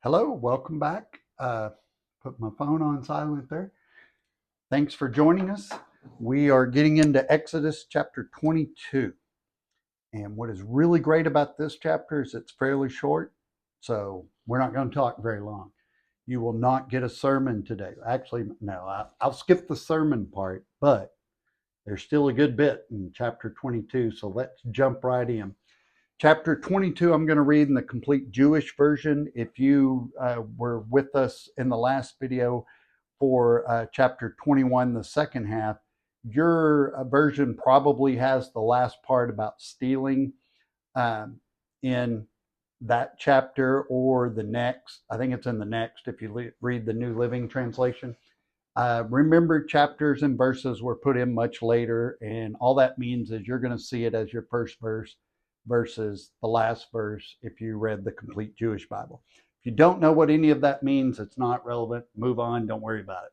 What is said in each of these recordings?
Hello, welcome back. Put my phone on silent there. Thanks for joining us. We are getting into Exodus chapter 22. And what is really great about this chapter is it's fairly short, so we're not going to talk very long. You will not get a sermon today. Actually, no, I'll skip the sermon part, but there's still a good bit in chapter 22, so let's jump right in. Chapter 22, I'm going to read in the complete Jewish version. If you were with us in the last video for chapter 21, the second half, your version probably has the last part about stealing in that chapter or the next. I think it's in the next if you read the New Living Translation. Remember, chapters and verses were put in much later, and all that means is you're going to see it as your first verse versus the last verse if you read the complete Jewish Bible. If you don't know what any of that means, it's not relevant. Move on, don't worry about it.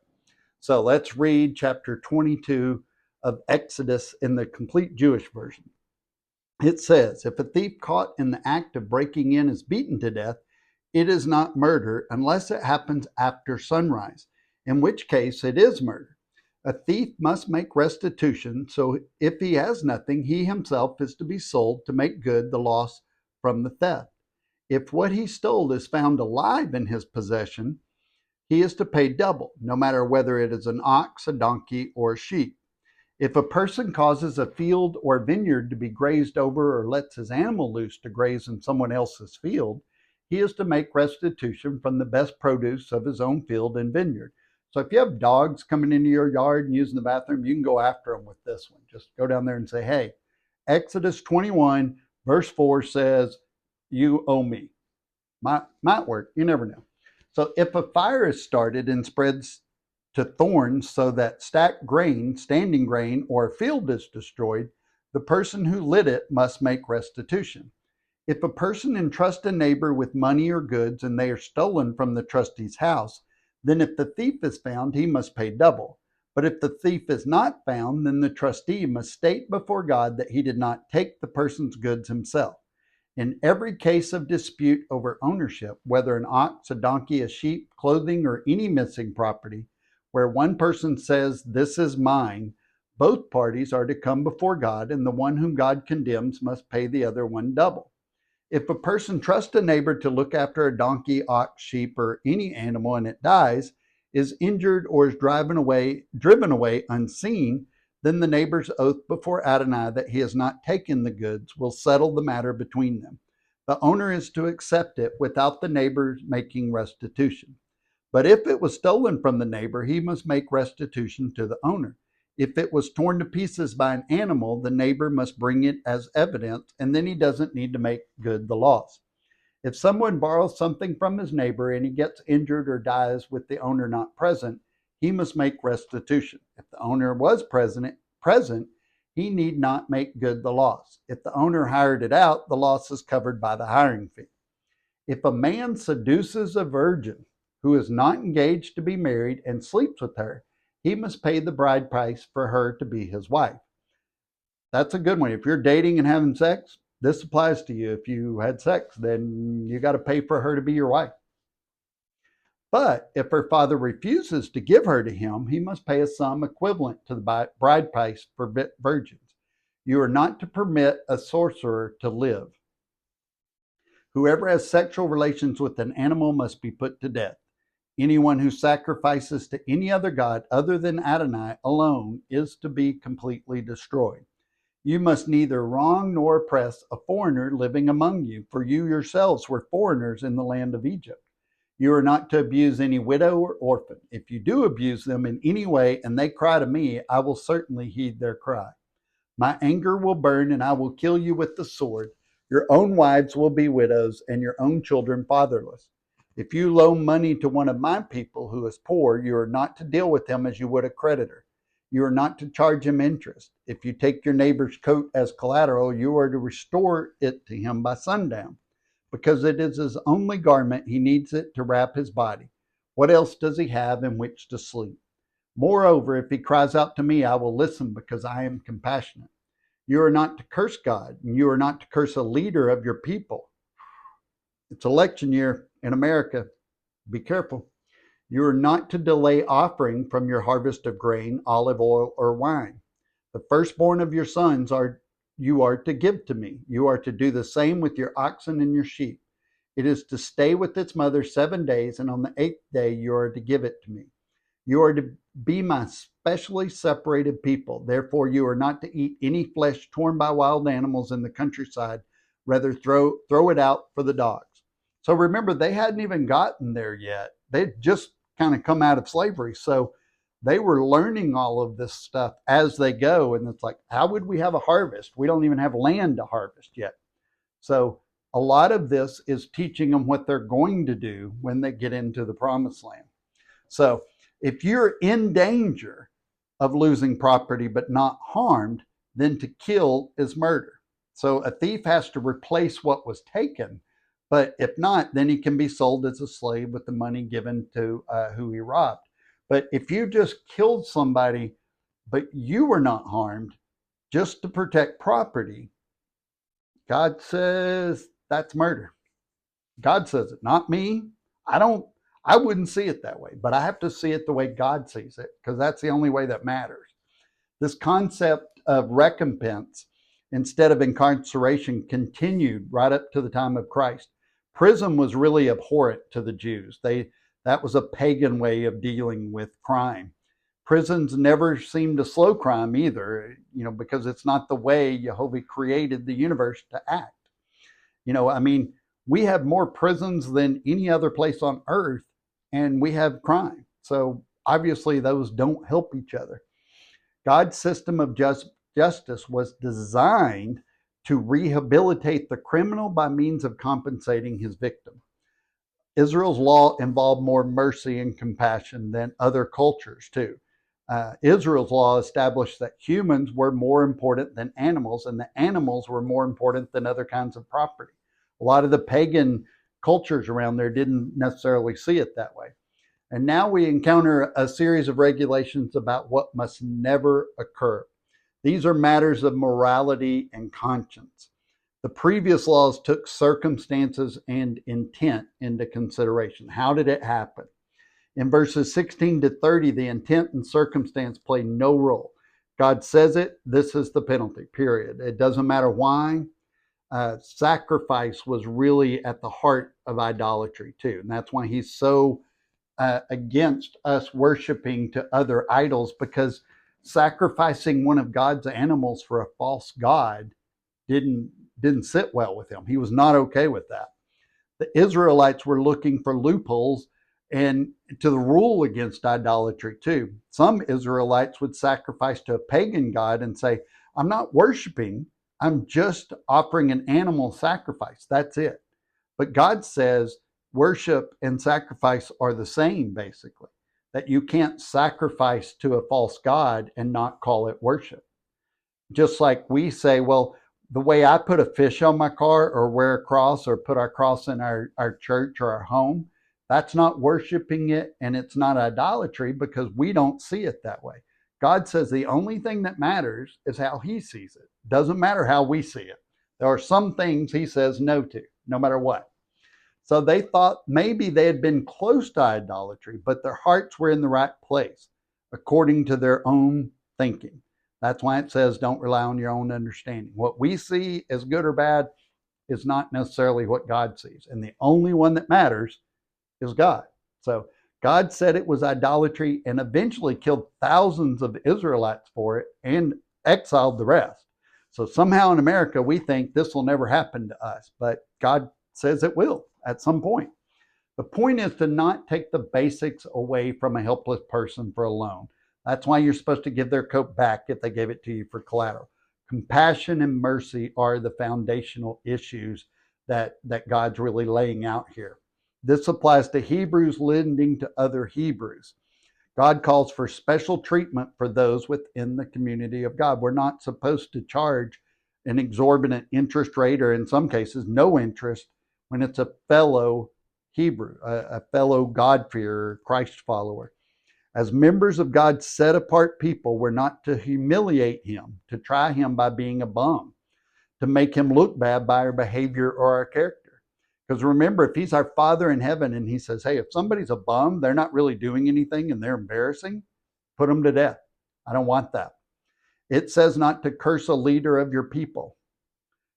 So let's read chapter 22 of Exodus in the complete Jewish version. It says, if a thief caught in the act of breaking in is beaten to death, it is not murder unless it happens after sunrise, in which case it is murder. A thief must make restitution, so if he has nothing, he himself is to be sold to make good the loss from the theft. If what he stole is found alive in his possession, he is to pay double, no matter whether it is an ox, a donkey, or a sheep. If a person causes a field or vineyard to be grazed over or lets his animal loose to graze in someone else's field, he is to make restitution from the best produce of his own field and vineyard. So if you have dogs coming into your yard and using the bathroom, you can go after them with this one. Just go down there and say, hey, Exodus 21, verse 4 says, you owe me. Might work. You never know. So if a fire is started and spreads to thorns so that stacked grain, standing grain, or a field is destroyed, the person who lit it must make restitution. If a person entrusts a neighbor with money or goods and they are stolen from the trustee's house, then if the thief is found, he must pay double. But if the thief is not found, then the trustee must state before God that he did not take the person's goods himself. In every case of dispute over ownership, whether an ox, a donkey, a sheep, clothing, or any missing property, where one person says, this is mine, both parties are to come before God, and the one whom God condemns must pay the other one double. If a person trusts a neighbor to look after a donkey, ox, sheep, or any animal and it dies, is injured, or is driven away unseen, then the neighbor's oath before Adonai that he has not taken the goods will settle the matter between them. The owner is to accept it without the neighbor making restitution. But if it was stolen from the neighbor, he must make restitution to the owner. If it was torn to pieces by an animal, the neighbor must bring it as evidence, and then he doesn't need to make good the loss. If someone borrows something from his neighbor and he gets injured or dies with the owner not present, he must make restitution. If the owner was present, he need not make good the loss. If the owner hired it out, the loss is covered by the hiring fee. If a man seduces a virgin who is not engaged to be married and sleeps with her, he must pay the bride price for her to be his wife. That's a good one. If you're dating and having sex, this applies to you. If you had sex, then you got to pay for her to be your wife. But if her father refuses to give her to him, he must pay a sum equivalent to the bride price for virgins. You are not to permit a sorcerer to live. Whoever has sexual relations with an animal must be put to death. Anyone who sacrifices to any other god other than Adonai alone is to be completely destroyed. You must neither wrong nor oppress a foreigner living among you, for you yourselves were foreigners in the land of Egypt. You are not to abuse any widow or orphan. If you do abuse them in any way and they cry to me, I will certainly heed their cry. My anger will burn and I will kill you with the sword. Your own wives will be widows and your own children fatherless. If you loan money to one of my people who is poor, you are not to deal with him as you would a creditor. You are not to charge him interest. If you take your neighbor's coat as collateral, you are to restore it to him by sundown. Because it is his only garment, he needs it to wrap his body. What else does he have in which to sleep? Moreover, if he cries out to me, I will listen because I am compassionate. You are not to curse God, and you are not to curse a leader of your people. It's election year in America. Be careful. You are not to delay offering from your harvest of grain, olive oil, or wine. The firstborn of your sons you are to give to me. You are to do the same with your oxen and your sheep. It is to stay with its mother 7 days, and on the 8th day you are to give it to me. You are to be my specially separated people. Therefore, you are not to eat any flesh torn by wild animals in the countryside. Rather, throw it out for the dogs. So remember, they hadn't even gotten there yet. They'd just kind of come out of slavery. So they were learning all of this stuff as they go. And it's like, how would we have a harvest? We don't even have land to harvest yet. So a lot of this is teaching them what they're going to do when they get into the promised land. So if you're in danger of losing property but not harmed, then to kill is murder. So a thief has to replace what was taken, but if not, then he can be sold as a slave with the money given to who he robbed. But if you just killed somebody, but you were not harmed, just to protect property, God says that's murder. God says it, not me. I wouldn't see it that way, but I have to see it the way God sees it, because that's the only way that matters. This concept of recompense instead of incarceration continued right up to the time of Christ. Prison was really abhorrent to the Jews. That was a pagan way of dealing with crime. Prisons never seemed to slow crime either, because it's not the way Jehovah created the universe to act. I mean, we have more prisons than any other place on earth, and we have crime. So obviously those don't help each other. God's system of justice was designed to rehabilitate the criminal by means of compensating his victim. Israel's law involved more mercy and compassion than other cultures too. Israel's law established that humans were more important than animals, and the animals were more important than other kinds of property. A lot of the pagan cultures around there didn't necessarily see it that way. And now we encounter a series of regulations about what must never occur. These are matters of morality and conscience. The previous laws took circumstances and intent into consideration. How did it happen? In verses 16 to 30, the intent and circumstance play no role. God says it, this is the penalty, period. It doesn't matter why. Sacrifice was really at the heart of idolatry too. And that's why he's so against us worshiping to other idols, because sacrificing one of God's animals for a false god didn't sit well with him. He was not okay with that. The Israelites were looking for loopholes and to the rule against idolatry too. Some Israelites would sacrifice to a pagan god and say, I'm not worshiping, I'm just offering an animal sacrifice. That's it. But God says worship and sacrifice are the same, basically, that you can't sacrifice to a false god and not call it worship. Just like we say, well, the way I put a fish on my car or wear a cross or put our cross in our church or our home, that's not worshiping it, and it's not idolatry because we don't see it that way. God says the only thing that matters is how he sees it. Doesn't matter how we see it. There are some things he says no to, no matter what. So they thought maybe they had been close to idolatry, but their hearts were in the right place, according to their own thinking. That's why it says don't rely on your own understanding. What we see as good or bad is not necessarily what God sees. And the only one that matters is God. So God said it was idolatry and eventually killed thousands of Israelites for it and exiled the rest. So somehow in America, we think this will never happen to us, but God says it will at some point. The point is to not take the basics away from a helpless person for a loan. That's why you're supposed to give their coat back if they gave it to you for collateral. Compassion and mercy are the foundational issues that God's really laying out here. This applies to Hebrews lending to other Hebrews. God calls for special treatment for those within the community of God. We're not supposed to charge an exorbitant interest rate, or in some cases, no interest, when it's a fellow Hebrew, a fellow God-fearer, Christ follower. As members of God's set-apart people, we're not to humiliate him, to try him by being a bum, to make him look bad by our behavior or our character. Because remember, if he's our Father in heaven and he says, hey, if somebody's a bum, they're not really doing anything and they're embarrassing, put them to death. I don't want that. It says not to curse a leader of your people.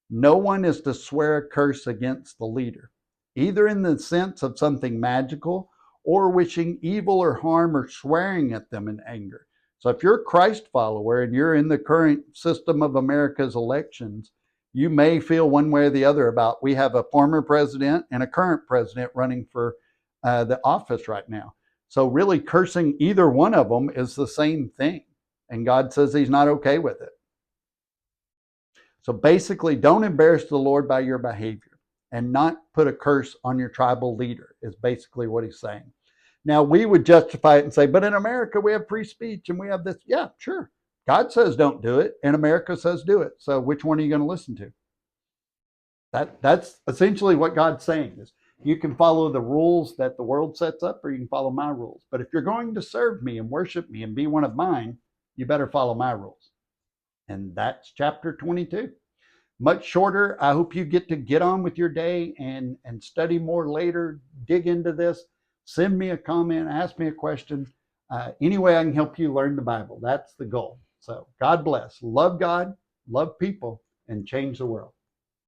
No one is to swear a curse against the leader, either in the sense of something magical or wishing evil or harm or swearing at them in anger. So if you're a Christ follower and you're in the current system of America's elections, you may feel one way or the other about we have a former president and a current president running for the office right now. So really cursing either one of them is the same thing. And God says he's not okay with it. So basically, don't embarrass the Lord by your behavior and not put a curse on your tribal leader is basically what he's saying. Now, we would justify it and say, but in America, we have free speech and we have this. Yeah, sure. God says don't do it, and America says do it. So which one are you going to listen to? That's essentially what God's saying is you can follow the rules that the world sets up or you can follow my rules. But if you're going to serve me and worship me and be one of mine, you better follow my rules. And that's chapter 22. Much shorter. I hope you get on with your day and study more later, dig into this, send me a comment, ask me a question. Any way I can help you learn the Bible. That's the goal. So God bless. Love God, love people, and change the world.